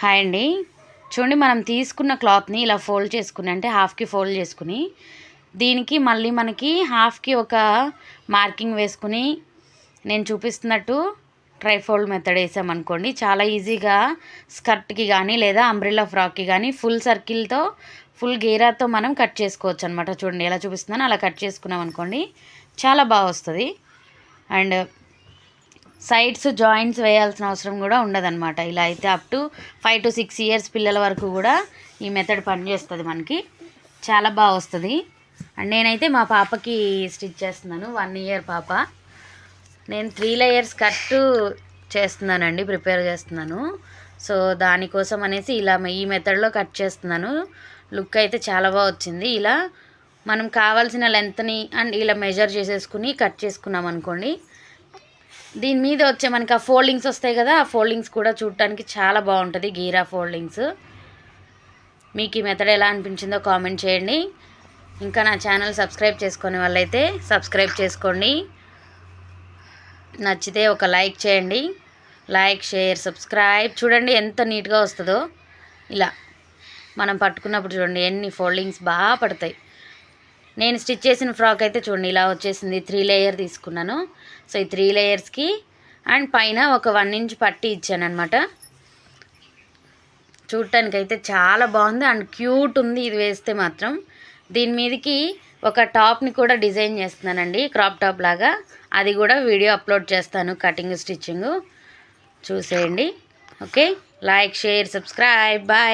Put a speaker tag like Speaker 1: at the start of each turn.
Speaker 1: Hi అండి. చూడండి, మనం తీసుకున్న క్లాత్ని ఇలా ఫోల్డ్ చేసుకుని, అంటే హాఫ్కి ఫోల్డ్ చేసుకుని, దీనికి మళ్ళీ మనకి హాఫ్కి ఒక మార్కింగ్ వేసుకుని నేను చూపిస్తున్నట్టు ట్రై ఫోల్డ్ మెథడ్ వేసామనుకోండి, చాలా ఈజీగా స్కర్ట్కి కానీ లేదా అంబ్రెల్లా ఫ్రాక్కి కానీ ఫుల్ సర్కిల్తో ఫుల్ గేరాతో మనం కట్ చేసుకోవచ్చు అనమాట. చూడండి ఎలా చూపిస్తున్నాను, అలా కట్ చేసుకున్నాం అనుకోండి, చాలా బాగా వస్తుంది. అండ్ సైడ్స్ జాయింట్స్ వేయాల్సిన అవసరం కూడా ఉండదన్నమాట. ఇలా అయితే అప్ టు 5 to 6 years పిల్లల వరకు కూడా ఈ మెథడ్ పనిచేస్తుంది, మనకి చాలా బాగా వస్తుంది. అండ్ నేనైతే మా పాపకి స్టిచ్ చేస్తున్నాను, 1 year పాప. నేను 3 layers కట్ చేస్తున్నానండి, ప్రిపేర్ చేస్తున్నాను. సో దానికోసం అనేసి ఇలా ఈ మెథడ్లో కట్ చేస్తున్నాను. లుక్ అయితే చాలా బాగా వచ్చింది. ఇలా మనం కావాల్సిన లెంత్ని అండ్ ఇలా మెజర్ చేసేసుకుని కట్ చేసుకున్నాం అనుకోండి, దీని మీద వచ్చే మనకి ఆ ఫోల్డింగ్స్ వస్తాయి కదా, ఆ ఫోల్డింగ్స్ కూడా చూడటానికి చాలా బాగుంటుంది, గీరా ఫోల్డింగ్స్. మీకు ఈ మెథడ్ ఎలా అనిపించిందో కామెంట్ చేయండి. ఇంకా నా ఛానల్ సబ్స్క్రైబ్ చేసుకునే వాళ్ళైతే సబ్స్క్రైబ్ చేసుకోండి. నచ్చితే ఒక లైక్ చేయండి. Like, share, subscribe. చూడండి ఎంత నీట్గా వస్తుందో. ఇలా మనం పట్టుకున్నప్పుడు చూడండి ఎన్ని ఫోల్డింగ్స్ బాగా పడతాయి. నేను స్టిచ్ చేసిన ఫ్రాక్ అయితే చూడండి ఇలా వచ్చేసింది. 3 layer తీసుకున్నాను. సో ఈ 3 layers అండ్ పైన ఒక 1 inch పట్టి ఇచ్చాను అనమాట. చూడటానికి అయితే చాలా బాగుంది అండ్ క్యూట్ ఉంది ఇది వేస్తే మాత్రం. దీని మీదకి ఒక టాప్ని కూడా డిజైన్ చేస్తున్నానండి, క్రాప్ టాప్ లాగా. అది కూడా వీడియో అప్లోడ్ చేస్తాను, కటింగ్ స్టిచ్చింగ్ చూసేయండి. Okay, like, share, subscribe. Bye.